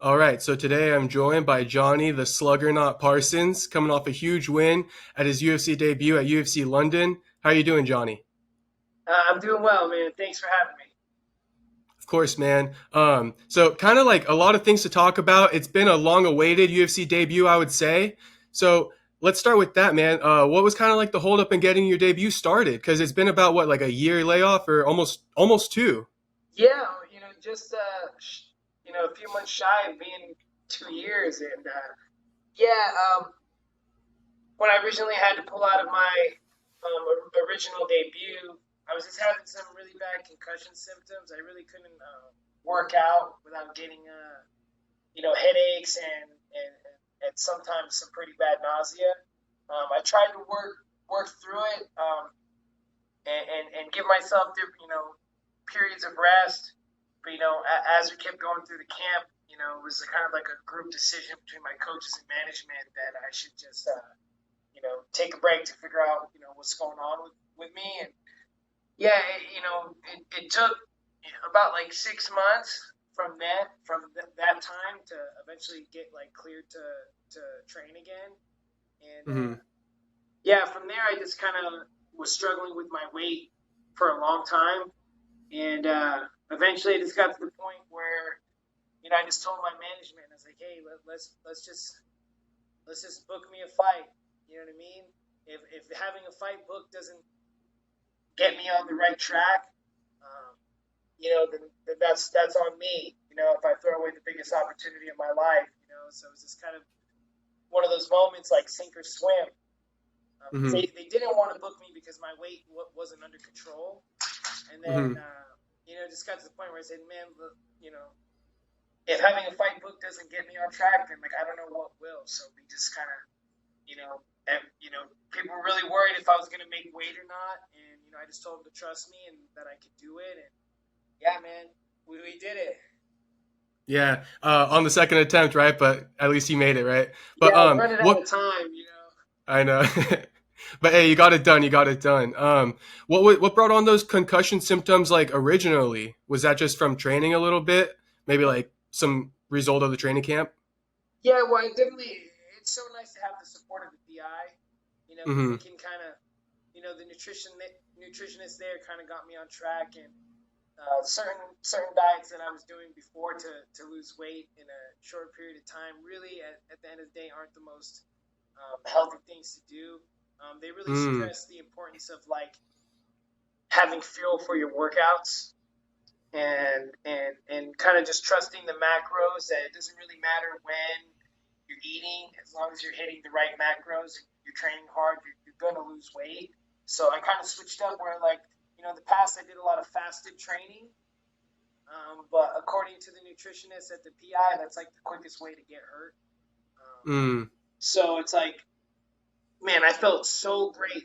All right, so today I'm joined by Jonny the Sluggernaut Parsons, coming off a huge win at his UFC debut at UFC London. How are you doing, Jonny? I'm doing well, man. Thanks for having me. Of course, man. So kind of like a lot of things to talk about. It's been a long-awaited UFC debut, I would say. So let's start with that, man. What was kind of like the holdup in getting your debut started? Because it's been about what, like a year layoff or almost two. Yeah, just a few months shy of being 2 years, and yeah, when I originally had to pull out of my original debut, I was just having some really bad concussion symptoms. I really couldn't work out without getting headaches and sometimes some pretty bad nausea. I tried to work through it and give myself periods of rest. But as we kept going through the camp, it was kind of like a group decision between my coaches and management that I should just take a break to figure out what's going on with me. And yeah, it took about like 6 months from that time to eventually get like cleared to train again. And Mm-hmm. yeah, from there I just kind of was struggling with my weight for a long time. And eventually, it just got to the point where I just told my management, I was like, "Hey, let's just book me a fight." You know what I mean? If having a fight booked doesn't get me on the right track, um, then that's on me. If I throw away the biggest opportunity of my life, so it was just kind of one of those moments like sink or swim. Because Mm-hmm. they didn't want to book me because my weight wasn't under control. And then, Mm-hmm. just got to the point where I said, man, look, if having a fight book doesn't get me on track, then like I don't know what will. So we just kind of, people were really worried if I was going to make weight or not, and I just told them to trust me and that I could do it. And yeah, man, we did it. Yeah, on the second attempt, right? But at least you made it, right? But Yeah, I was running out of what time. I know. But hey, you got it done. You got it done. What brought on those concussion symptoms like originally? Was that just from training a little bit? Maybe like some result of the training camp? Yeah, well, I definitely. It's so nice to have the support of the PI, because Mm-hmm. they can kind of, the nutritionist there kind of got me on track, and certain diets that I was doing before to lose weight in a short period of time really at the end of the day aren't the most healthy things to do. They really Mm. stress the importance of like having fuel for your workouts and kind of just trusting the macros that it doesn't really matter when you're eating as long as you're hitting the right macros and you're training hard you're going to lose weight. So I kind of switched up where like in the past I did a lot of fasted training, but according to the nutritionist at the PI, that's like the quickest way to get hurt. Mm. So it's like, man, I felt so great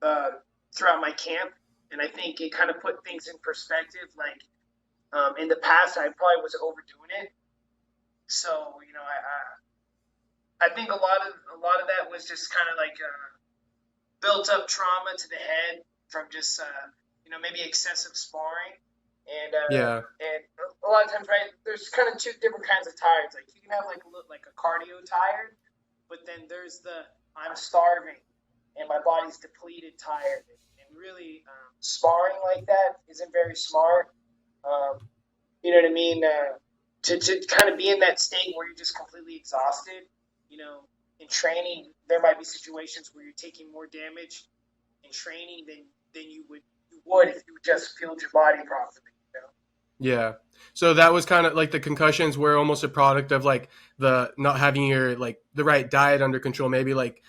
uh, throughout my camp, and I think it kind of put things in perspective. Like in the past, I probably was overdoing it. So I think a lot of that was just kind of like built up trauma to the head from just maybe excessive sparring. Yeah. And a lot of times, right, there's kind of two different kinds of tires. Like you can have like a cardio tired, but then there's the I'm starving and my body's depleted tired. And really, sparring like that isn't very smart. Um, you know what I mean? To kind of be in that state where you're just completely exhausted. In training, there might be situations where you're taking more damage in training than you would if you just fueled your body properly. Yeah. So that was kind of like the concussions were almost a product of like the not having your like the right diet under control. Maybe like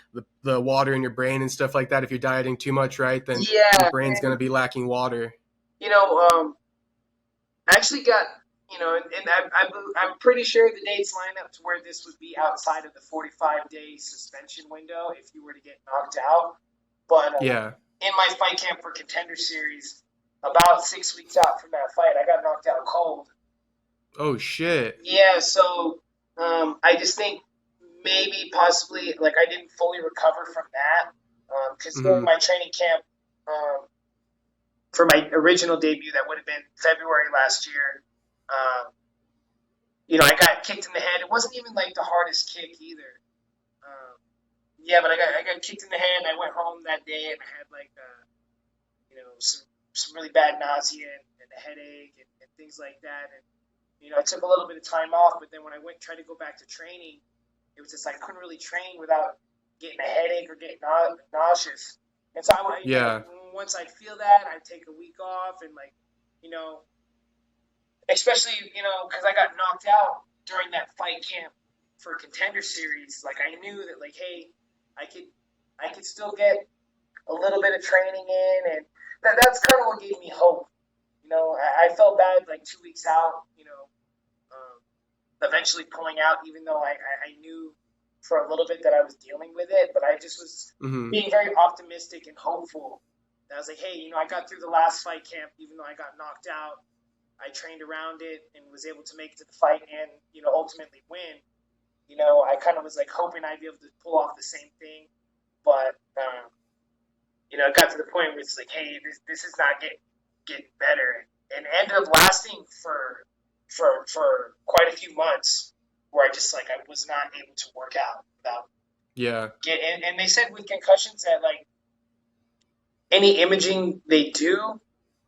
the water in your brain and stuff like that. If you're dieting too much, right, then your Yeah, brain's gonna and be lacking water. you know, I actually got and I'm pretty sure the dates line up to where this would be outside of the 45-day suspension window if you were to get knocked out. But Yeah. in my fight camp for Contender Series, about 6 weeks out from that fight, I got knocked out cold. Oh shit. Yeah, so I just think maybe possibly like I didn't fully recover from that because during Mm-hmm. my training camp um, for my original debut, that would have been February last year. Um, I got kicked in the head. It wasn't even like the hardest kick either. Um, yeah, but I got kicked in the head. And I went home that day and I had like some really bad nausea and a headache and things like that. And I took a little bit of time off, but then when I went tried to go back to training, it was just like I couldn't really train without getting a headache or getting nauseous. And so Yeah. once I feel that, I take a week off and like, you know, especially because I got knocked out during that fight camp for Contender Series. Like I knew that like, hey, I could still get a little bit of training in, and that's kind of what gave me hope. I felt bad like 2 weeks out. Eventually pulling out, even though I knew for a little bit that I was dealing with it, but I just was Hmm. being very optimistic and hopeful. I was like, hey, I got through the last fight camp, even though I got knocked out. I trained around it and was able to make it to the fight and, ultimately win. I kind of was like hoping I'd be able to pull off the same thing. But, it got to the point where it's like, hey, this is not getting better. And ended up lasting for quite a few months where I was not able to work out without Yeah. getting. And they said with concussions that like any imaging they do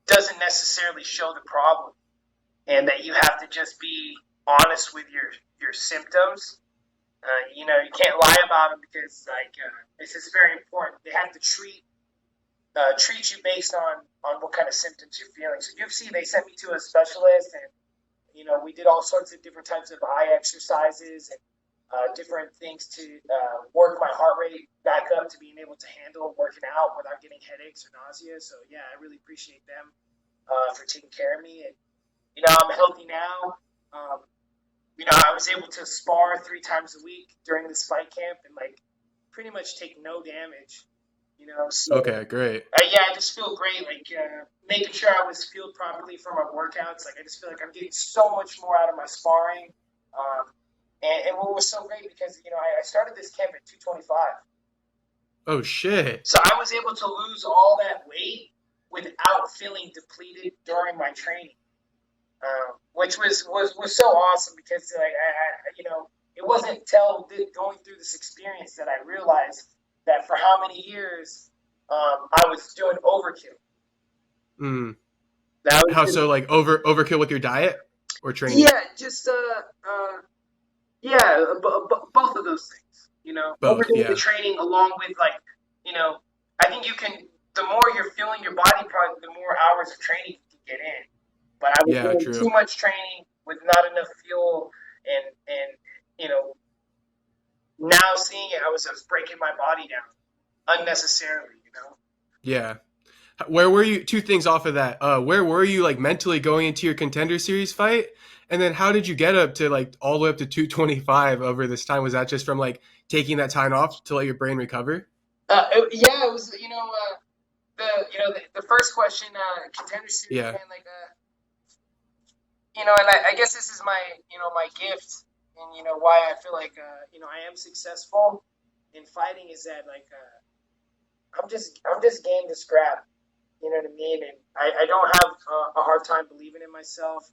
doesn't necessarily show the problem, and that you have to just be honest with your symptoms. You can't lie about them because like this is very important. They have to treat you based on what kind of symptoms you're feeling. So UFC, they sent me to a specialist, and we did all sorts of different types of eye exercises and different things to work my heart rate back up to being able to handle working out without getting headaches or nausea. So yeah, I really appreciate them for taking care of me. And I'm healthy now. I was able to spar 3 times a week during this fight camp and like pretty much take no damage. So Okay, great. yeah, I just feel great. Like making sure I was fueled properly for my workouts. Like I just feel like I'm getting so much more out of my sparring. And what was so great because I started this camp at 225, Oh shit. so I was able to lose all that weight without feeling depleted during my training, which was so awesome because like it wasn't until going through this experience that I realized that for how many years I was doing overkill. Mm. That was How just, so? Like overkill with your diet or training? yeah, just yeah, both of those things. Both. Overdoing the Yeah. training along with like, you know, I think you can. The more you're feeling your body, probably the more hours of training you can get in. But I was Yeah. doing True. too much training with not enough fuel, and you know, now seeing it, I was breaking my body down unnecessarily. Yeah. Where were you? Two things off of that. Where were you like mentally going into your Contender Series fight? And then how did you get up to like all the way up to 225 over this time? Was that just from like taking that time off to let your brain recover? Yeah, it was. The first question, Contender Series, Yeah. man, like and I guess this is my my gift, and why I feel like I am successful in fighting is that like I'm just game to scrap. You know what I mean? And I don't have a hard time believing in myself.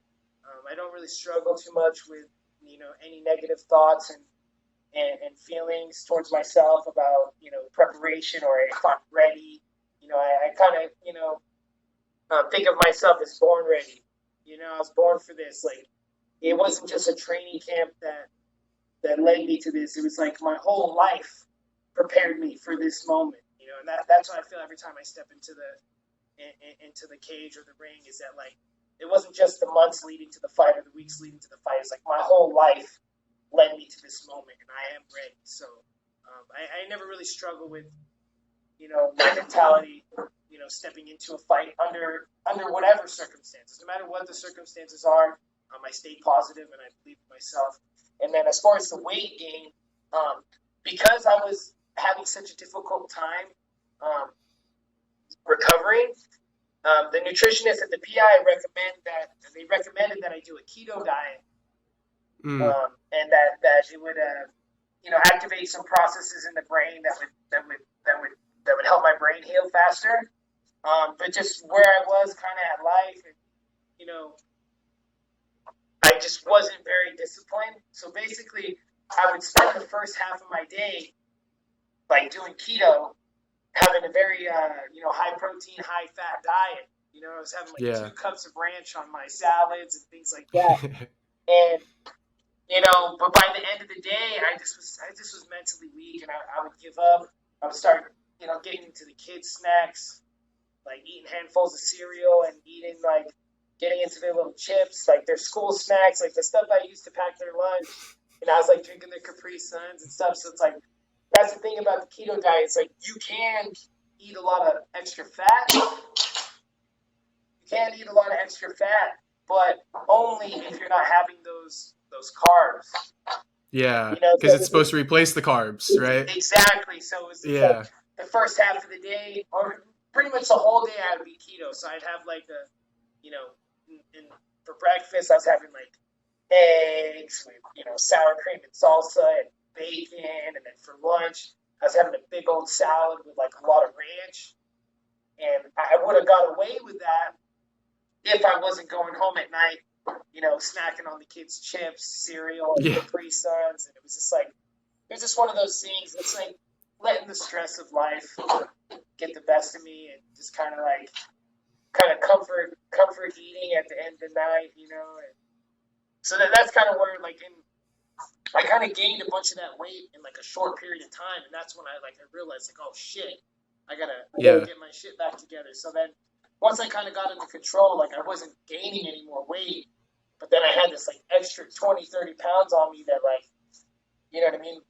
I don't really struggle too much with any negative thoughts and feelings towards myself about preparation or if I'm ready. I kind of think of myself as born ready. I was born for this. Like it wasn't just a training camp that led me to this. It was like my whole life prepared me for this moment. And that's what I feel every time I step into the cage or the ring is that like it wasn't just the months leading to the fight or the weeks leading to the fight. It's like my whole life led me to this moment, and I am ready. So I never really struggle with my mentality. Stepping into a fight under whatever circumstances, no matter what the circumstances are. I stay positive and I believe in myself. And then as far as the weight gain, because I was having such a difficult time recovering, the nutritionist and the PI recommended that I do a keto diet, Mm. and that it would activate some processes in the brain that would help my brain heal faster. But just where I was kind of at life, and I I just wasn't very disciplined. So basically, I would spend the first half of my day like doing keto, having a very high protein, high fat diet. I was having like Yeah. 2 cups of ranch on my salads and things like that. And but by the end of the day, I just was mentally weak, and I would give up. I would start getting into the kids' snacks, like eating handfuls of cereal and getting into their little chips, like their school snacks, like the stuff I used to pack their lunch. I was like drinking their Capri Suns and stuff. So it's like, that's the thing about the keto diet. It's like you can eat a lot of extra fat. You can eat a lot of extra fat, but only if you're not having those carbs. Yeah, So because it's supposed to replace the carbs, right? Exactly. So it's Yeah. like the first half of the day, or pretty much the whole day, I would be keto. So I'd have like for breakfast, I was having like eggs with sour cream and salsa and bacon, and then for lunch, I was having a big old salad with like a lot of ranch. And I would have got away with that if I wasn't going home at night, snacking on the kids' chips, cereal, and Yeah. Capri Suns. And it was just one of those things. It's like letting the stress of life get the best of me, and just kind of comfort eating at the end of the night, And so that's kind of where I kind of gained a bunch of that weight in like a short period of time, and that's when I realized like, oh shit, I gotta get my shit back together. So then once I kind of got under control, like I wasn't gaining any more weight, but then I had this like extra 20, 30 pounds on me that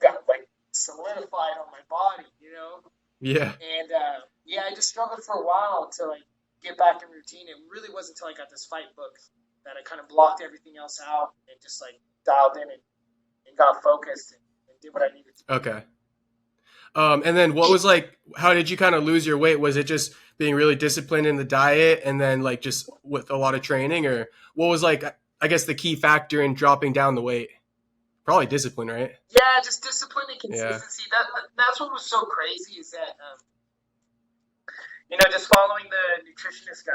got like solidified on my body, Yeah. And I just struggled for a while to like get back in routine. It really wasn't until I got this fight book that I kind of blocked everything else out and just like dialed in and got focused and did what I needed to do. Okay. And then how did you kind of lose your weight? Was it just being really disciplined in the diet and then like just with a lot of training, or what was like, I guess, the key factor in dropping down the weight? Probably discipline, right? Yeah, just discipline and consistency. Yeah. That's what was so crazy is that, just following the nutritionist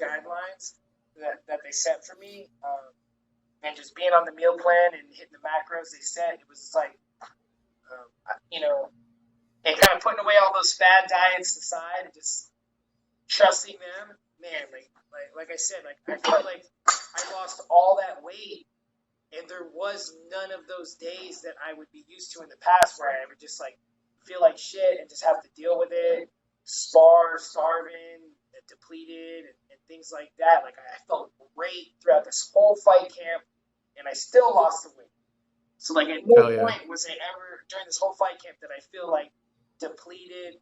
guidelines that they set for me, and just being on the meal plan and hitting the macros they set, it was just like, and kind of putting away all those fad diets aside and just trusting them, man, like I said, like I felt like I lost all that weight, and there was none of those days that I would be used to in the past where I would just like feel like shit and just have to deal with it, starving, and depleted, and things like that. Like I felt great throughout this whole fight camp, and I still lost the weight. So like at no point was it ever during this whole fight camp that I feel like depleted.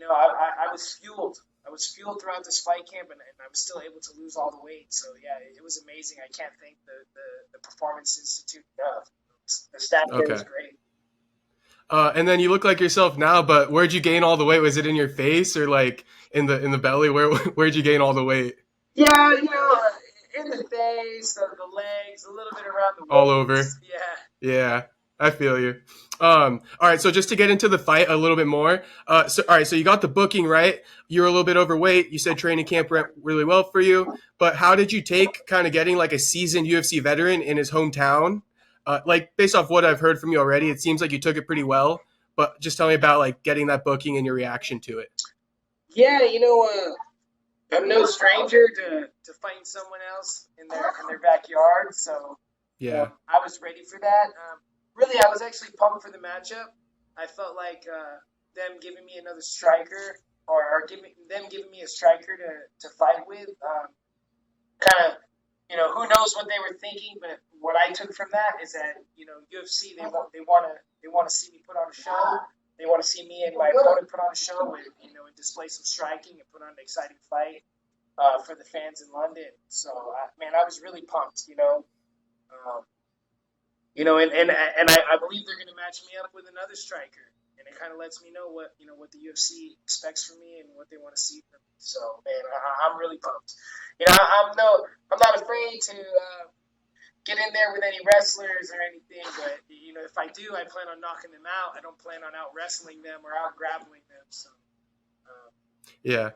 I was fueled. I was fueled throughout this fight camp, and I was still able to lose all the weight. So yeah, it was amazing. I can't thank the Performance Institute enough. The staff there was great. And then you look like yourself now, but where'd you gain all the weight? Was it in your face or like in the belly? Where'd you gain all the weight? Yeah, in the face, the legs, a little bit around the waist. All over. Yeah. Yeah, I feel you. All right, so just to get into the fight a little bit more. So you got the booking right. You were a little bit overweight. You said training camp went really well for you. But how did you take kind of getting like a seasoned UFC veteran in his hometown? Like based off what I've heard from you already, it seems like you took it pretty well. But just tell me about like getting that booking and your reaction to it. Yeah, I'm no stranger to fighting someone else in their backyard. So yeah, I was ready for that. Really, I was actually pumped for the matchup. I felt like them giving me another striker or giving me a striker to fight with. Kind of, who knows what they were thinking, but what I took from that is that UFC they want to see me put on a show. They want to see me and my opponent put on a show and display some striking and put on an exciting fight for the fans in London. So I was really pumped. And I believe they're going to match me up with another striker, and it kind of lets me know what the UFC expects from me and what they want to see from me. So man, I'm really pumped. I'm not afraid to get in there with any wrestlers or anything, but if I do, I plan on knocking them out. I don't plan on out wrestling them or out grappling them. So yeah.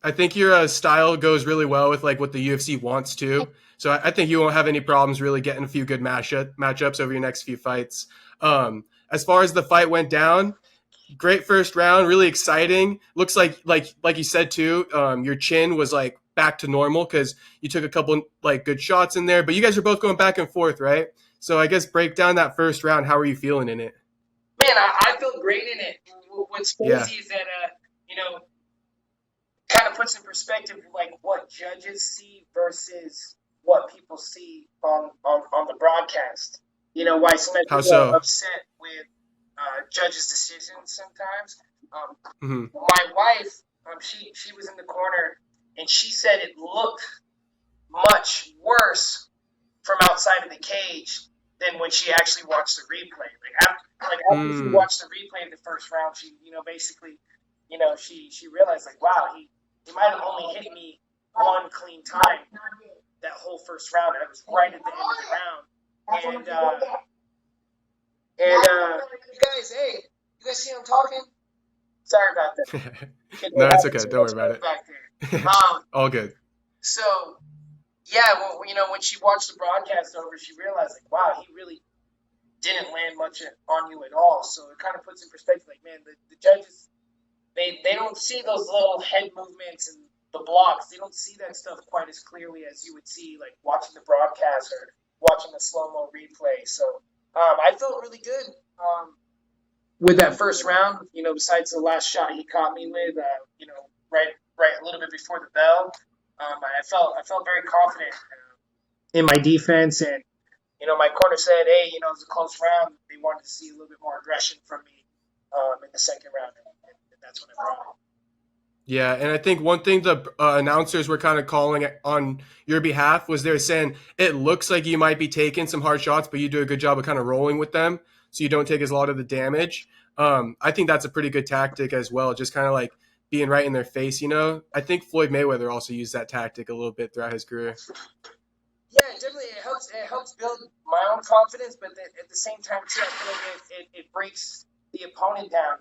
I think your style goes really well with like what the UFC wants to. So I think you won't have any problems really getting a few good matchups over your next few fights. As far as the fight went down, great first round, really exciting. Looks like you said too, your chin was like back to normal because you took a couple like good shots in there. But you guys are both going back and forth, right? So I guess break down that first round. How are you feeling in it? Man, I feel great in it. What's Yeah. crazy is that you know, kind of puts in perspective like what judges see versus what people see on the broadcast. Why some How people are so? upset with judges' decisions sometimes. Hmm. My wife, she was in the corner and she said it looked much worse from outside of the cage than when she actually watched the replay. After she Mm. watched the replay of the first round, she basically she realized like wow he might have only hit me one clean time that whole first round. And it was right at the end of the round. You guys, hey, you guys see I'm talking? Sorry about that. No, We're it's having okay. too Don't worry much about noise it. back there. All good. So yeah, well, when she watched the broadcast over, she realized like, wow, he really didn't land much on you at all. So it kind of puts in perspective, like, man, the judges they don't see those little head movements and the blocks. They don't see that stuff quite as clearly as you would see like watching the broadcast or watching the slow mo replay. So I felt really good with that first round. Besides the last shot he caught me with, right a little bit before the bell. I felt very confident in my defense, and my corner said, "Hey, it was a close round. They wanted to see a little bit more aggression from me in the second round, and that's when I brought it." Yeah, and I think one thing the announcers were kind of calling on your behalf was they're saying it looks like you might be taking some hard shots, but you do a good job of kind of rolling with them, so you don't take as a lot of the damage. I think that's a pretty good tactic as well, just kind of like being right in their face. I think Floyd Mayweather also used that tactic a little bit throughout his career. Yeah, definitely. It helps build my own confidence, but at the same time too, I feel like it breaks the opponent down.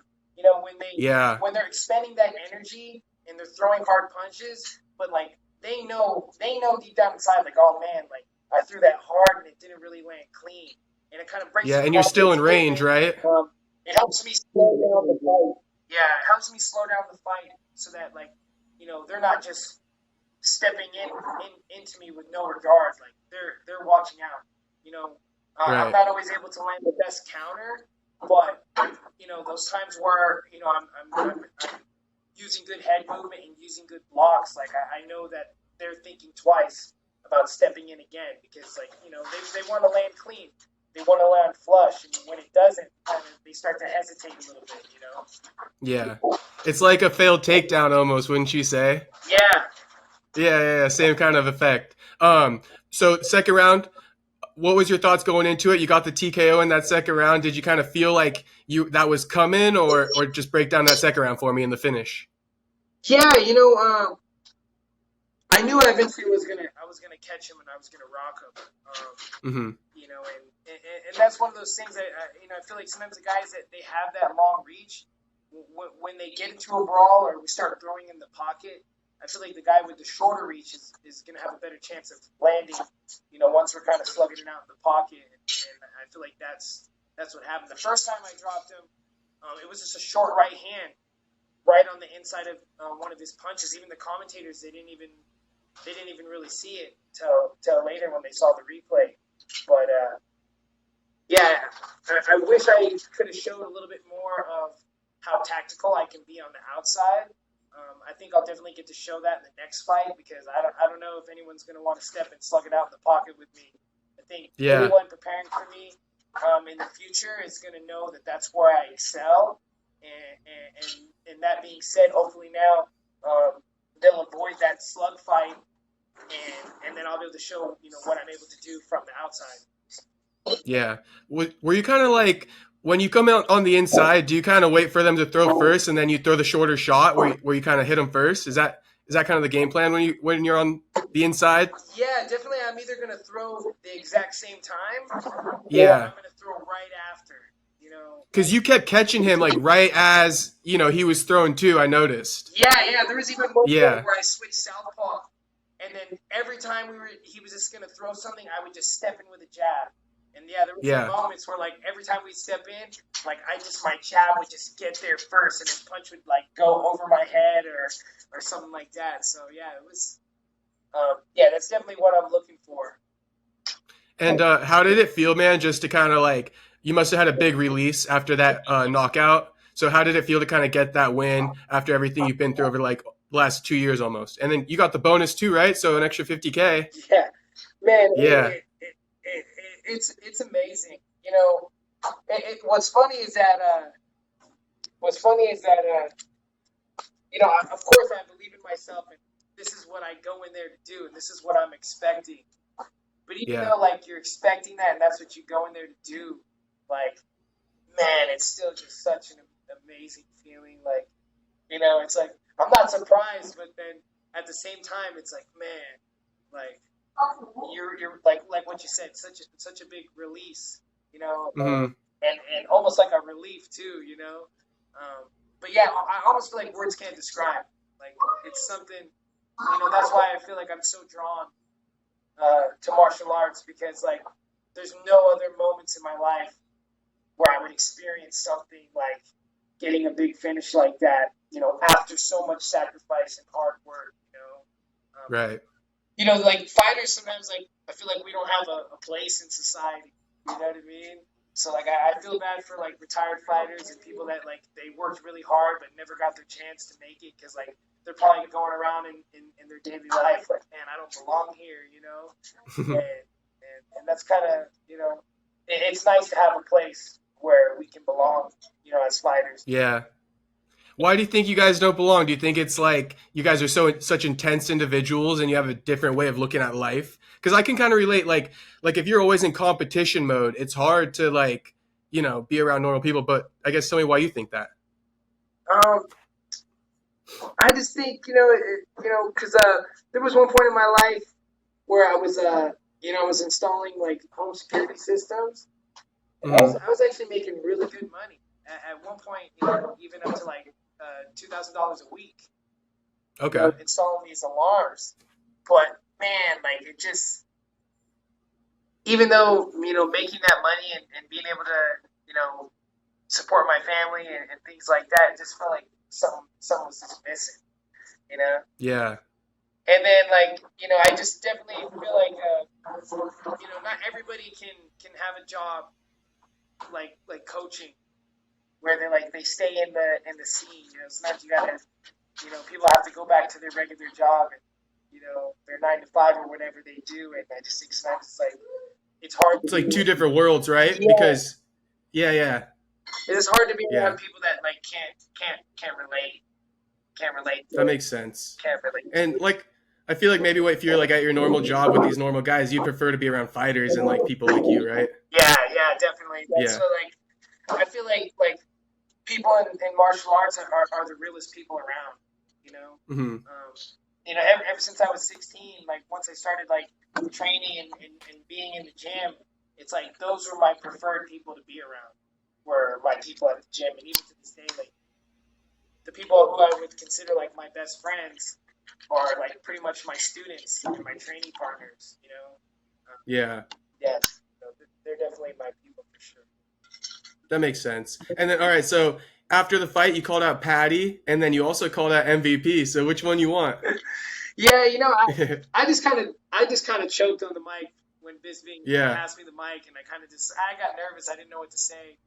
Yeah, When they're expending that energy and they're throwing hard punches, but like they know deep down inside, like, oh man, like I threw that hard and it didn't really land clean, and it kind of breaks yeah, your and you're still confidence in a little range, bit. right? It helps me slow down the fight. Yeah, it helps me slow down the fight so that like they're not just stepping into me with no regards. Like they're watching out. I'm Right. not always able to land the best counter, but those times where I'm using good head movement and using good blocks, like I know that they're thinking twice about stepping in again because like they want to land clean. They want to land flush, and when it doesn't, they start to hesitate a little bit. Yeah, it's like a failed takedown almost, wouldn't you say? Yeah, Yeah, same kind of effect. So second round, what was your thoughts going into it? You got the TKO in that second round. Did you kind of feel like you that was coming, or just break down that second round for me in the finish? yeah. I knew eventually I was gonna catch him and I was gonna rock him. Hmm. And that's one of those things that I feel like sometimes the guys that they have that long reach, when they get into a brawl or we start throwing in the pocket, I feel like the guy with the shorter reach is gonna have a better chance of landing. Once we're kind of slugging it out in the pocket, and I feel like that's what happened. The first time I dropped him, it was just a short right hand right on the inside of one of his punches. Even the commentators they didn't even really see it till later when they saw the replay. But yeah, I wish I could have showed a little bit more of how tactical I can be on the outside. I think I'll definitely get to show that in the next fight because I don't know if anyone's going to want to step and slug it out in the pocket with me. I think Yeah, anyone preparing for me in the future is going to know that that's where I excel. And that being said, hopefully now they'll avoid that slug fight, and then I'll be able to show what I'm able to do from the outside. yeah. Were you kind of like when you come out on the inside? Do you kind of wait for them to throw first, and then you throw the shorter shot, where you kind of hit them first? Is that kind of the game plan when you're on the inside? Yeah, definitely. I'm either going to throw the exact same time or Yeah. I'm going to throw right after. Because you kept catching him like right as he was thrown too. I noticed. Yeah. There was even one Yeah. point where I switched southpaw, and then every time he was just gonna throw something, I would just step in with a jab. And yeah, there was some Yeah. moments where like every time we'd step in, like my jab would just get there first, and his punch would like go over my head or something like that. So yeah, it was. Yeah, that's definitely what I'm looking for. And how did it feel, man? Just to kind of like, you must have had a big release after that knockout. So how did it feel to kind of get that win after everything you've been through over like the last 2 years almost? And then you got the bonus too, right? So an extra 50K. Yeah, man. Yeah. It's amazing. What's funny is that of course I believe in myself, and this is what I go in there to do, and this is what I'm expecting. But even though like you're expecting that, and that's what you go in there to do, like, man, it's still just such an amazing feeling. Like, it's like I'm not surprised, but then at the same time, it's like, man, like you're like what you said, such a big release, Mm-hmm. and almost like a relief too, But yeah, I almost feel like words can't describe. Like it's something, that's why I feel like I'm so drawn to martial arts, because like there's no other moments in my life where I would experience something like getting a big finish like that, after so much sacrifice and hard work, Right. Like fighters sometimes, like I feel like we don't have a place in society, you know what I mean? So like I feel bad for like retired fighters and people that like they worked really hard but never got their chance to make it, because like they're probably going around in their daily life like, man, I don't belong here, and that's kind of, it's nice to have a place where we can belong, as fighters. Yeah. Why do you think you guys don't belong? Do you think it's like you guys are such intense individuals and you have a different way of looking at life? Because I can kind of relate, like if you're always in competition mode, it's hard to like, be around normal people. But I guess tell me why you think that. I just think, because there was one point in my life where I was installing like home security systems. And Mm-hmm. I was actually making really good money at one point, even up to like $2,000 a week. Okay. Installing these alarms, but man, like it just, even though making that money and being able to support my family and things like that, it just felt like something was just missing, Yeah. And then like I just definitely feel like not everybody can have a job like coaching, where they stay in the scene. Sometimes you gotta, people have to go back to their regular job and their 9 to 5 or whatever they do, and I just think sometimes it's like it's hard. It's like two different worlds, right? Yeah. Because yeah. It's hard to be around people that like can't relate. That makes sense. Can't relate. And like, I feel like maybe if you're like at your normal job with these normal guys, you'd prefer to be around fighters and like people like you, right? Yeah, definitely. Yeah. So like, I feel like people in martial arts are the realest people around. Mm-hmm. Ever since I was 16, like once I started like training and being in the gym, it's like those were my preferred people to be around. Were my people at the gym, and even to this day, like the people who I would consider like my best friends are like pretty much my students and my training partners. Yeah. Yeah, they're definitely my people for sure. That makes sense. And then, all right, so after the fight, you called out Paddy, and then you also called out MVP. So which one you want? Yeah, I just kind of choked on the mic when Bisbing passed me the mic, and I got nervous. I didn't know what to say.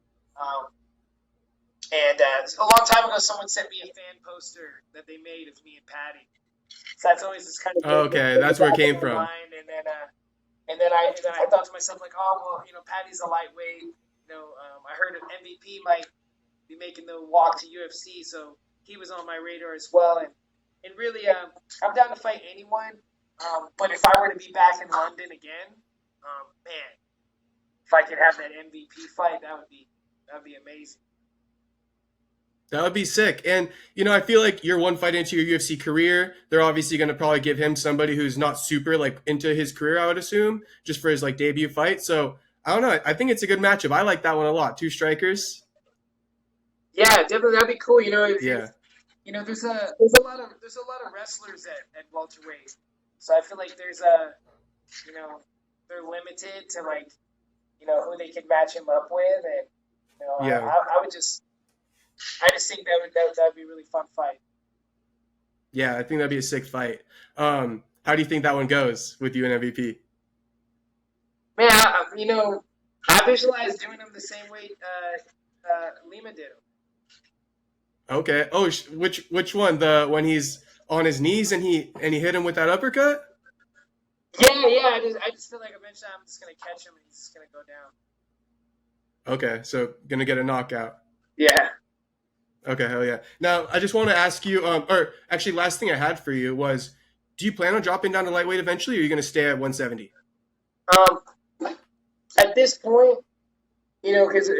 And a long time ago, someone sent me a fan poster that they made of me and Paddy. So that's always this kind of okay. That's where it came from. And then I thought to myself like, oh well, Paddy's a lightweight. I heard MVP might be making the walk to UFC, so he was on my radar as well. And really, I'm down to fight anyone. But if I were to be back in London again, man, if I could have that MVP fight, that'd be amazing. That would be sick. And, I feel like you're one fight into your UFC career. They're obviously going to probably give him somebody who's not super, like, into his career, I would assume, just for his, like, debut fight. So I don't know. I think it's a good matchup. I like that one a lot. Two strikers. Yeah, definitely that'd be cool. Yeah. There's a lot of wrestlers at welterweight, so I feel like you know they're limited to like who they could match him up with, and Yeah. I just think that'd be a really fun fight. Yeah. I think that'd be a sick fight. How do you think that one goes with you and MVP? Man, I visualize doing him the same way Lima did him. Okay. Oh, which one? The when he's on his knees and he hit him with that uppercut? Yeah, yeah. I just feel like eventually I'm just gonna catch him and he's just gonna go down. Okay. So gonna get a knockout. Yeah. Okay. Hell yeah. Now I just want to ask you. Or actually, last thing I had for you was, do you plan on dropping down to lightweight eventually, or are you gonna stay at 170? Um, at this point, because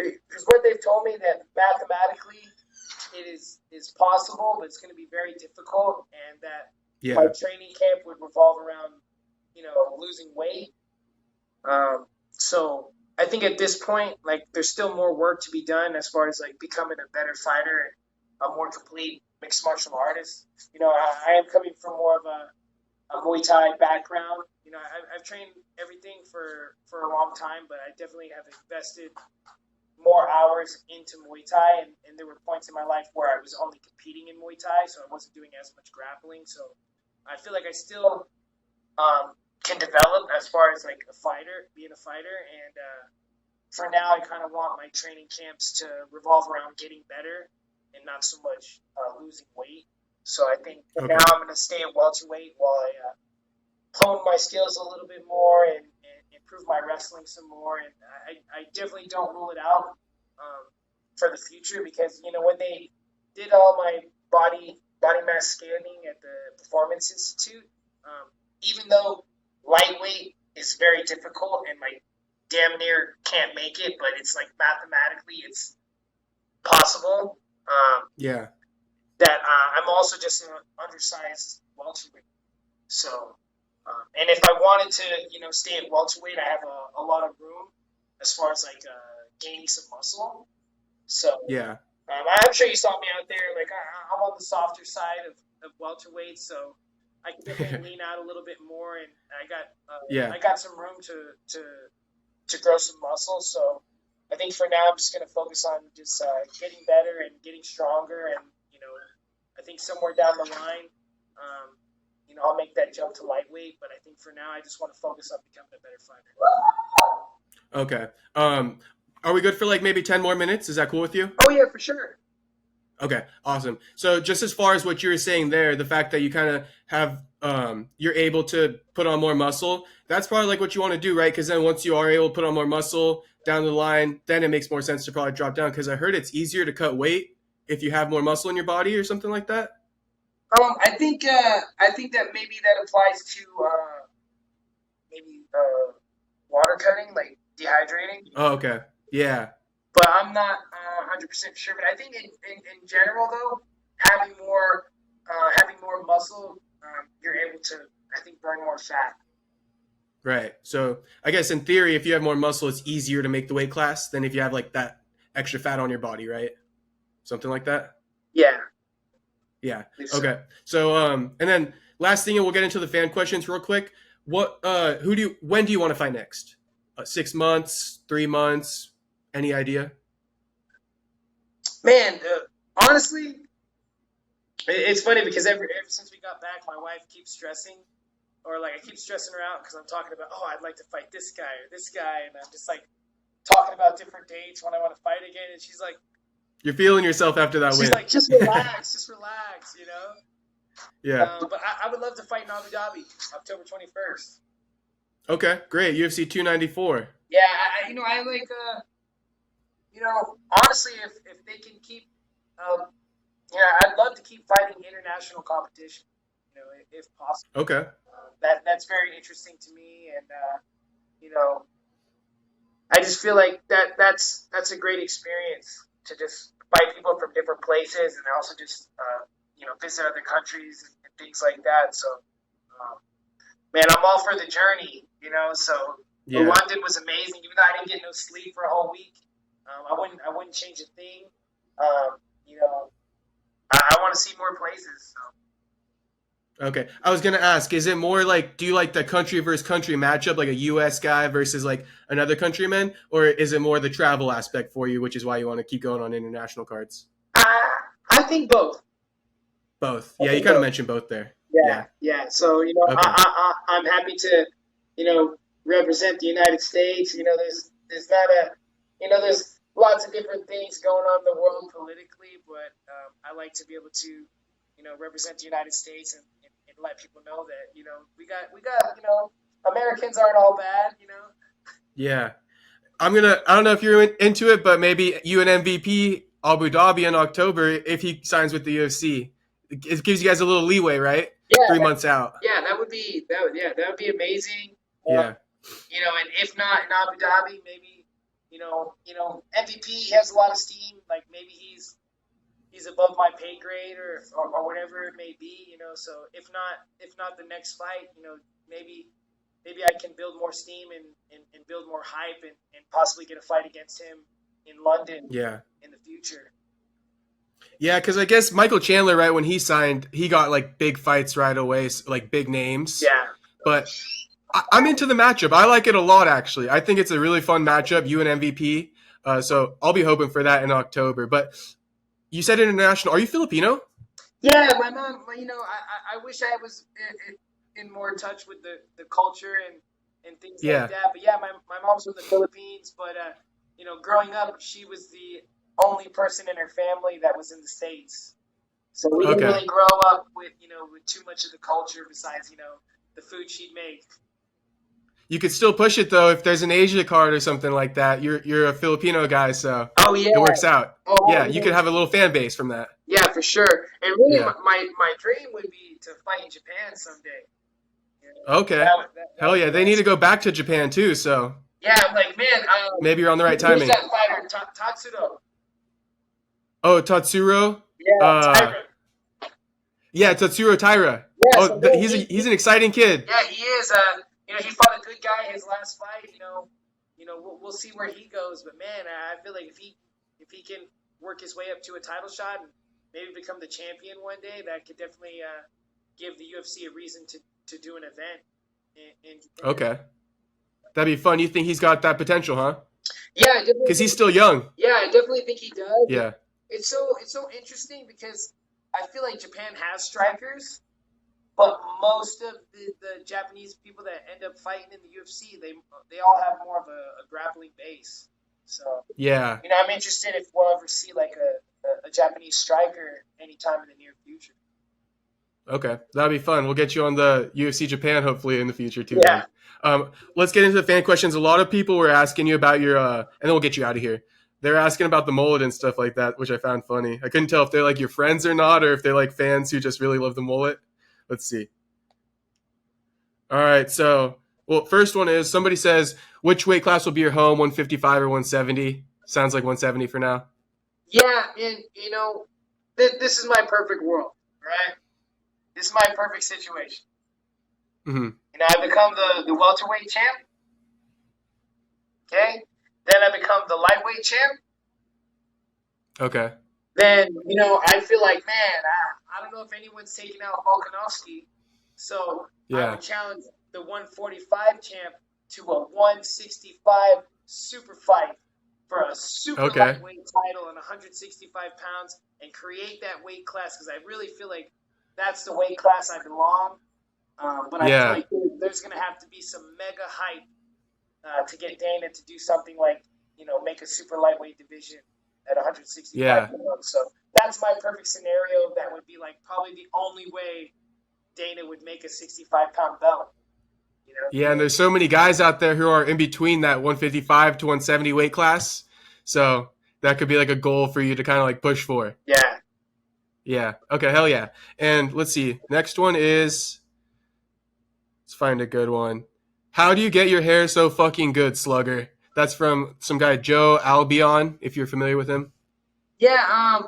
what they've told me that mathematically it is possible, but it's going to be very difficult, and that my Yeah. training camp would revolve around losing weight. So I think at this point, like there's still more work to be done as far as like becoming a better fighter and a more complete mixed martial artist. I am coming from more of a Muay Thai background. I've trained everything for a long time, but I definitely have invested more hours into Muay Thai, and there were points in my life where I was only competing in Muay Thai, so I wasn't doing as much grappling. So I feel like I still can develop as far as like being a fighter, and for now, I kind of want my training camps to revolve around getting better and not so much losing weight. So I think for now Okay. I'm going to stay at welterweight while I hone my skills a little bit more and improve my wrestling some more. And I definitely don't rule it out for the future because when they did all my body mass scanning at the Performance Institute, even though lightweight is very difficult and like damn near can't make it, but it's like mathematically it's possible. Yeah. That I'm also just an undersized welterweight. So, and if I wanted to, stay at welterweight, I have a lot of room as far as like gaining some muscle. So, Yeah. I'm sure you saw me out there. Like I'm on the softer side of welterweight, so I can definitely lean out a little bit more, and Yeah. I got some room to grow some muscle. So, I think for now I'm just gonna focus on just getting better and getting stronger, and I think somewhere down the line, I'll make that jump to lightweight. But I think for now, I just want to focus on becoming a better fighter. Okay. Are we good for like maybe 10 more minutes? Is that cool with you? Oh yeah, for sure. Okay, awesome. So just as far as what you were saying there, the fact that you kind of have, you're able to put on more muscle, that's probably like what you want to do, right? Because then once you are able to put on more muscle down the line, then it makes more sense to probably drop down. Because I heard it's easier to cut weight if you have more muscle in your body or something like that. I think that maybe that applies to maybe water cutting, like dehydrating. Oh, okay. Yeah. But I'm not 100% sure. But I think in general, though, having more muscle, you're able to, I think, burn more fat. Right. So I guess in theory, if you have more muscle, it's easier to make the weight class than if you have like that extra fat on your body, right? Something like that. Yeah. Yeah. So. Okay. So and then last thing, and we'll get into the fan questions real quick. When do you want to fight next? 6 months, 3 months? Any idea? Man, honestly, it's funny because ever since we got back, my wife keeps stressing, or like I keep stressing her out because I'm talking about, oh, I'd like to fight this guy or this guy, and I'm just like talking about different dates when I want to fight again, and she's like, you're feeling yourself after that win. She's like, just relax, just relax, Yeah. But I would love to fight in Abu Dhabi, October 21st. Okay, great. UFC 294. Yeah, I like, honestly, if they can keep, I'd love to keep fighting international competition, if possible. Okay. That's very interesting to me, and I just feel like that's a great experience to just fight people from different places, and also just visit other countries and things like that. So, man, I'm all for the journey, so Yeah. London was amazing, even though I didn't get no sleep for a whole week. I wouldn't change a thing. You know, I want to see more places. So. Okay. I was gonna ask, is it more like, do you like the country versus country matchup, like a US guy versus like another countryman? Or is it more the travel aspect for you, which is why you want to keep going on international cards? I think both. Both. I Yeah, you think kind of both. mentioned both there. Yeah, Yeah. yeah. So Okay. I'm happy to represent the United States. There's not a there's lots of different things going on in the world politically, but I like to be able to represent the United States and let people know that we got Americans aren't all bad. Yeah. I don't know if you're into it, but maybe you and MVP Abu Dhabi in October if he signs with the UFC. It gives you guys a little leeway, right? Yeah, 3 months out. yeah, that would be amazing. Um, Yeah. and if not in Abu Dhabi, maybe MVP has a lot of steam. Like maybe he's above my pay grade or whatever it may be. So if not the next fight, maybe I can build more steam and build more hype and possibly get a fight against him in London Yeah. in the future. Yeah, because I guess Michael Chandler, right, when he signed, he got like big fights right away, like big names. Yeah, But I'm into the matchup. I like it a lot, actually. I think it's a really fun matchup, you and MVP. So I'll be hoping for that in October. But you said international. Are you Filipino? yeah. My mom, I wish I was in more touch with the culture and things like Yeah. that. But yeah, my mom's from the Philippines, but growing up, she was the only person in her family that was in the States. So we didn't Okay. really grow up with too much of the culture besides the food she'd make. You could still push it though if there's an Asia card or something like that. You're a Filipino guy, so Oh it yeah. works out. Oh, Yeah, you could have a little fan base from that. yeah, for sure. And really, Yeah. my dream would be to fight in Japan someday. Okay. That Hell would yeah, be they need to awesome. go back to Japan too. So Yeah, I'm like, man, maybe you're on the right who's timing. that fighter? Tatsudo. Oh, Tatsuro. Yeah, Uh, Tiger. yeah, Tatsuro Taira. Yeah, Oh, so man, he's an exciting kid. yeah, he is. He fought a good guy his last fight. We'll see where he goes. But man, I feel like if he can work his way up to a title shot and maybe become the champion one day, that could definitely give the UFC a reason to do an event in Japan. Okay, that'd be fun. You think he's got that potential, huh? Yeah, I definitely Because he's think. still young. Yeah, I definitely think he does. Yeah. It's so interesting because I feel like Japan has strikers, but most of the Japanese people that end up fighting in the UFC, they all have more of a grappling base. So Yeah. I'm interested if we'll ever see like a Japanese striker anytime in the near future. Okay, that'd be fun. We'll get you on the UFC Japan hopefully in the future too. Yeah. Then, let's get into the fan questions. A lot of people were asking you about your, and then we'll get you out of here. They're asking about the mullet and stuff like that, which I found funny. I couldn't tell if they're like your friends or not, or if they're like fans who just really love the mullet. Let's see. All right, so well, first one is somebody says which weight class will be your home, 155 or 170? Sounds like 170 for now. Yeah, and this is my perfect world, right? This is my perfect situation. Mm-hmm. I become the welterweight champ. Okay, then I become the lightweight champ. Okay. Then I feel like, man, I don't know if anyone's taking out Volkanovski, so I Yeah. would challenge the 145 champ to a 165 super fight for a super Okay. lightweight title and 165 pounds and create that weight class because I really feel like that's the weight class I belong. But I feel Yeah. like there's going to have to be some mega hype to get Dana to do something like, make a super lightweight division at 165 Yeah. pounds. So that's my perfect scenario. That would be like probably the only way Dana would make a 65-pound belt. Yeah, and there's so many guys out there who are in between that 155 to 170 weight class. So that could be like a goal for you to kind of like push for. Yeah. Yeah. Okay, hell yeah. And let's see. Next one is, let's find a good one. How do you get your hair so fucking good, Slugger? That's from some guy, Joe Albion, if you're familiar with him. Yeah.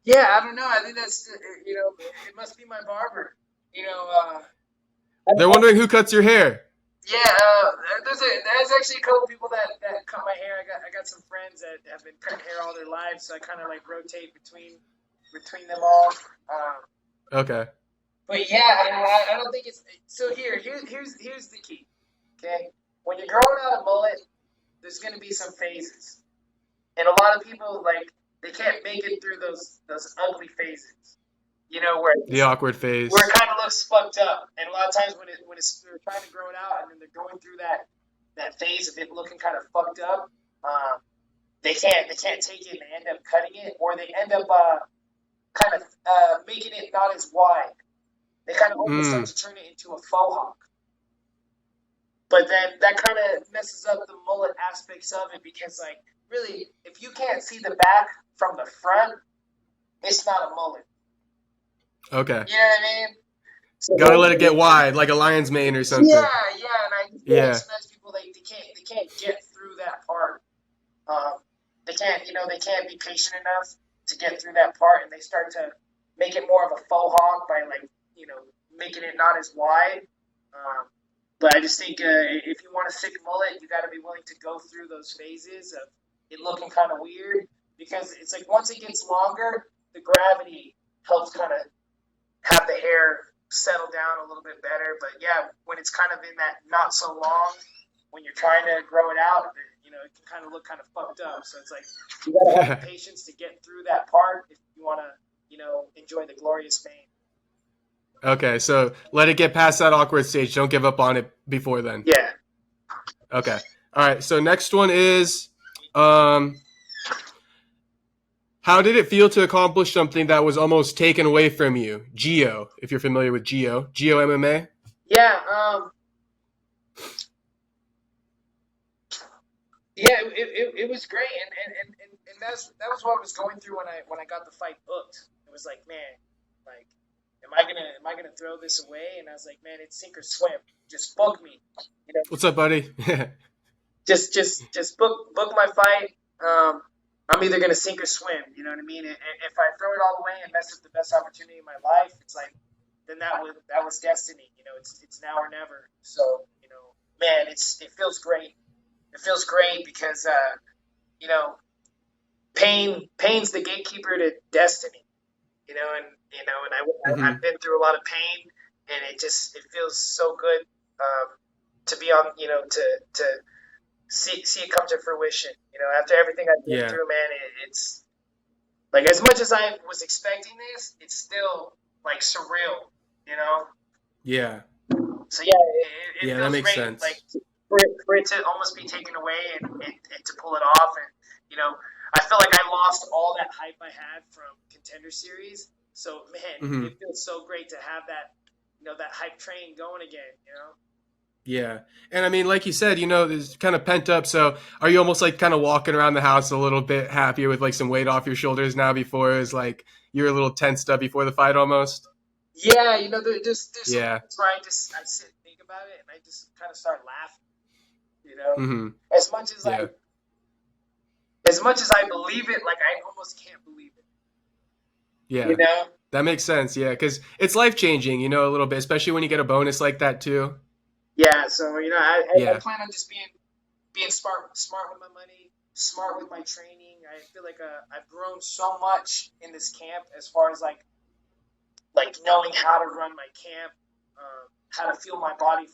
Yeah, I don't know. I think that's, it must be my barber. They're wondering who cuts your hair. Yeah, there's actually a couple people that cut my hair. I got some friends that have been cutting hair all their lives, so I kind of like rotate between them all. Um, Okay. but yeah, I don't think it's so. Here's the key. Okay, when you're growing out a mullet, there's going to be some phases, and a lot of people like they can't make it through those ugly phases. You know The awkward where it phase. kind of looks fucked up, and a lot of times when they're trying to grow it out, and then they're going through that phase of it looking kind of fucked up, they can't take it, and they end up cutting it, or they end up kind of making it not as wide. They kind of almost start Mm. to turn it into a faux hawk. But then that kind of messes up the mullet aspects of it because, like, really, if you can't see the back from the front, it's not a mullet. Okay. You know what I mean? So Gotta let it get wide, like a lion's mane or something. yeah, and I just feel like Yeah. sometimes people they can't get through that part. They can't be patient enough to get through that part, and they start to make it more of a faux hawk by making it not as wide. Um, but I just think if you want a sick mullet, you got to be willing to go through those phases of it looking kind of weird because it's like once it gets longer, the gravity helps kind of have the hair settle down a little bit better. But yeah, when it's kind of in that not so long, when you're trying to grow it out, it can kind of look kind of fucked up. So it's like you gotta have the patience to get through that part if you want to, enjoy the glorious fame. Okay, so let it get past that awkward stage. Don't give up on it before then. Yeah. Okay. All right. So next one is, um, how did it feel to accomplish something that was almost taken away from you? Geo, if you're familiar with Geo MMA. Yeah. Yeah. It was great, and that was what I was going through when I got the fight booked. It was like, man, like, am I gonna throw this away? And I was like, man, it's sink or swim. Just book me. What's up, buddy? Just book my fight. I'm either gonna sink or swim. You know what I mean? If I throw it all away and mess up the best opportunity in my life, it's like then that was destiny. It's now or never. So man, it feels great. It feels great because pain's the gatekeeper to destiny. Hmm. I've been through a lot of pain, and it feels so good to be on to see it come to fruition. After everything I've been Yeah. through, man, it's like as much as I was expecting this, it's still like surreal. You know. Yeah. So yeah, it Yeah. That feels makes great. sense. Like for it to almost be taken away and to pull it off, and I feel like I lost all that hype I had from Contender Series. So man, Hmm. it feels so great to have that hype train going again. Yeah. And I mean, like you said, there's kind of pent up. So are you almost like kind of walking around the house a little bit happier with like some weight off your shoulders now before it was like you're a little tensed up before the fight almost? Yeah, there's some Yeah. moments where I sit and think about it, and I just kind of start laughing. You know, Hmm. as much as Yeah. I believe it, like I almost can't believe it. You Yeah. know. That makes sense. Yeah. Cause it's life changing, a little bit, especially when you get a bonus like that too. Yeah. So I Yeah. plan on just being smart with my money, smart with my training. I feel like I've grown so much in this camp as far as like knowing how to run my camp, how to feel my body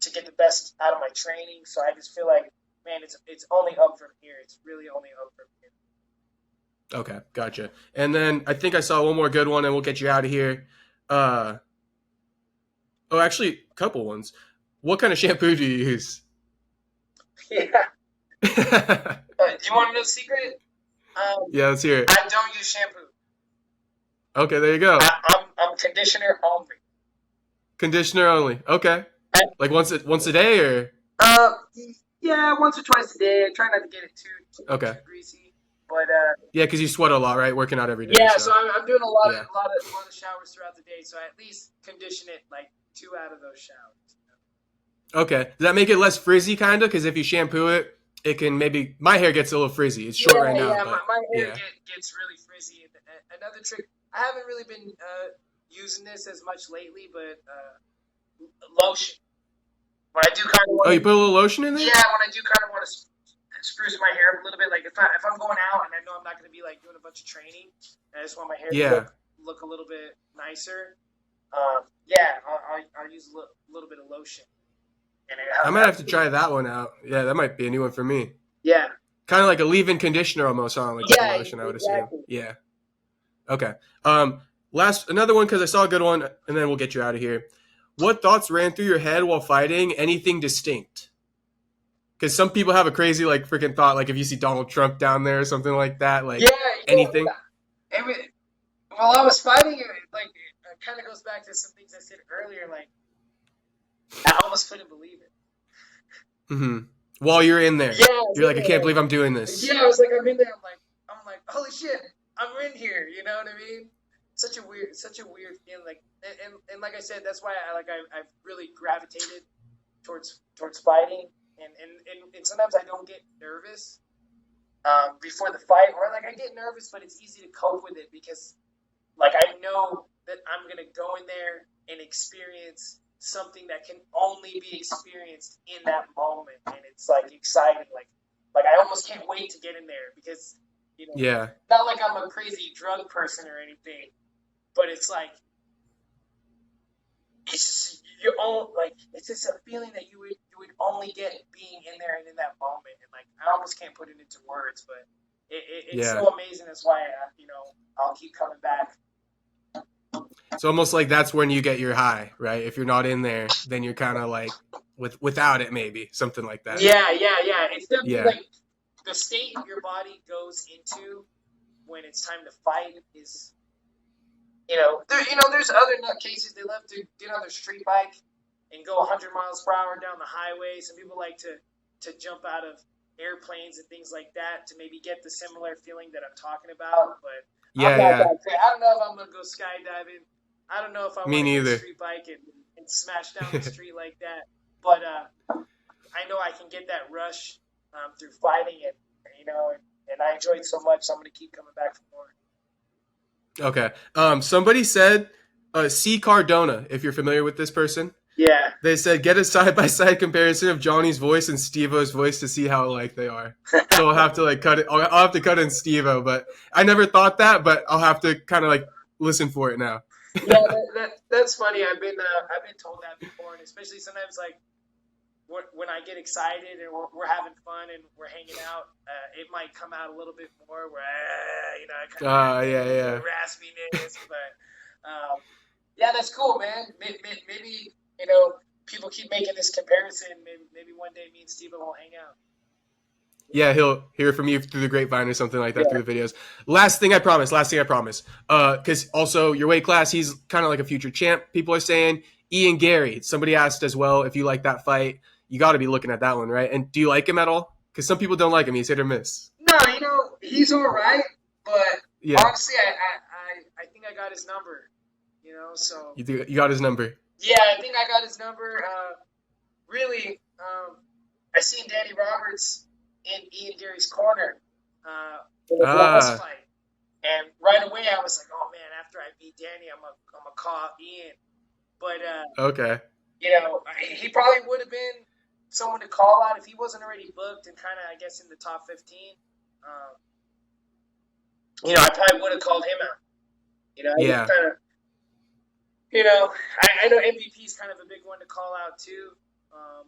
to get the best out of my training. So I just feel like, man, it's only up from here. It's really only up from here. Okay. Gotcha. And then I think I saw one more good one and we'll get you out of here. Uh, oh, actually, a couple ones. What kind of shampoo do you use? Yeah. Yeah. Do you want to know a secret? Let's hear it. I don't use shampoo. Okay. There you go. I'm conditioner only. Conditioner only. Okay. I, Like once a day or uh, yeah, once or twice a day. I try not to get it too okay. greasy, but Yeah, because you sweat a lot, right? Working out every day. yeah. So So I'm doing a lot of yeah. showers throughout the day. So I at least condition it like 2 out of those showers. Okay. Does that make it less frizzy, kind of? Because if you shampoo it, it can maybe my hair gets a little frizzy. It's short right now, Yeah. but My hair yeah. gets really frizzy. And another trick. I haven't really been using this as much lately, but lotion. When I do kind of Oh, want you to, put a little lotion in there? yeah, when I do kind of want to spruce my hair up a little bit, like if I'm going out and I know I'm not going to be like doing a bunch of training, and I just want my hair to Yeah. look a little bit nicer. Yeah, I'll use a little bit of lotion. And I might have to try that one out. Yeah, that might be a new one for me. yeah, Kind of like a leave-in conditioner almost on, like with the yeah, lotion, I would assume. exactly. Yeah. Okay. Another one because I saw a good one, and then we'll get you out of here. What thoughts ran through your head while fighting? Anything distinct? Because some people have a crazy like freaking thought, like if you see Donald Trump down there or something like that, like Yeah, anything. it was, while I was fighting, it kind of goes back to some things I said earlier. Like I almost couldn't believe it. Mm-hmm. While you're in there, Yeah, you're like, I can't believe I'm doing this. Yeah, I was like, I'm in there. I'm like, holy shit, I'm in here. You know what I mean? Such a weird feeling. Like, and like I said, that's why I've really gravitated towards fighting. And sometimes I don't get nervous before the fight, or like I get nervous, but it's easy to cope with it because like I know that I'm gonna go in there and experience something that can only be experienced in that moment, and it's like exciting. Like I almost can't wait to get in there because Yeah. not like I'm a crazy drug person or anything, but it's like it's just your own, like it's just a feeling that you would only get being in there and in that moment, and like I almost can't put it into words, but it's Yeah. so amazing. That's why I'll keep coming back. It's almost like that's when you get your high, right? If you're not in there, then you're kind of like without it, maybe something like that. Yeah. It's definitely Yeah. like the state your body goes into when it's time to fight is, there's other nutcases. They love to get on their street bike and go 100 miles per hour down the highway. Some people like to jump out of airplanes and things like that to maybe get the similar feeling that I'm talking about. But I'm not that crazy. I don't know if I'm gonna go skydiving. I don't know if I want to get a street bike and smash down the street like that. But I know I can get that rush through fighting it, and I enjoy it so much, so I'm gonna keep coming back for more. Okay. Somebody said C. Cardona, if you're familiar with this person. Yeah. They said get a side-by-side comparison of Johnny's voice and Steve-O's voice to see how alike they are. So I'll have to like cut it. I'll have to cut in Steve-O, but I never thought that, but I'll have to kind of like listen for it now. Yeah, that's funny. I've been told that before, and especially sometimes like when I get excited and we're having fun and we're hanging out, it might come out a little bit more where I kind of raspiness, but yeah, that's cool, man. Maybe people keep making this comparison. Maybe one day me and Steven will hang out. Yeah, he'll hear from you through the grapevine or something like that through the videos. Last thing I promise. Because also your weight class, he's kind of like a future champ. People are saying Ian Garry. Somebody asked as well if you like that fight. You got to be looking at that one, right? And do you like him at all? Because some people don't like him. He's hit or miss. No, he's all right, but honestly, I think I got his number. So you got his number. Yeah, I think I got his number. Really, I seen Danny Roberts in Ian Garry's corner in the last fight, and right away I was like, "Oh man!" After I beat Danny, I'm gonna call Ian. But okay, he probably would have been someone to call out if he wasn't already booked and kind of, I guess, in the top 15. I probably would have called him out. Yeah. Kind of. I know MVP is kind of a big one to call out too,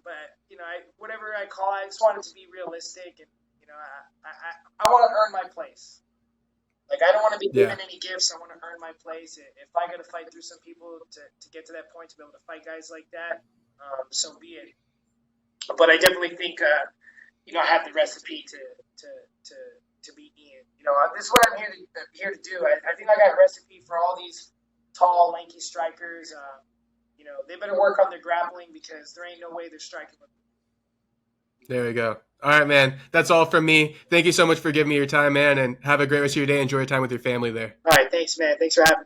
but whatever I call, I just want it to be realistic, and I want to earn my place. Like I don't want to be given any gifts. I want to earn my place. If I got to fight through some people to get to that point to be able to fight guys like that, so be it. But I definitely think I have the recipe to beat Ian. This is what I'm here to do. I think I got a recipe for all these tall, lanky strikers. They better work on their grappling because there ain't no way they're striking with them. There we go. All right, man. That's all from me. Thank you so much for giving me your time, man, and have a great rest of your day. Enjoy your time with your family there. All right. Thanks, man. Thanks for having me.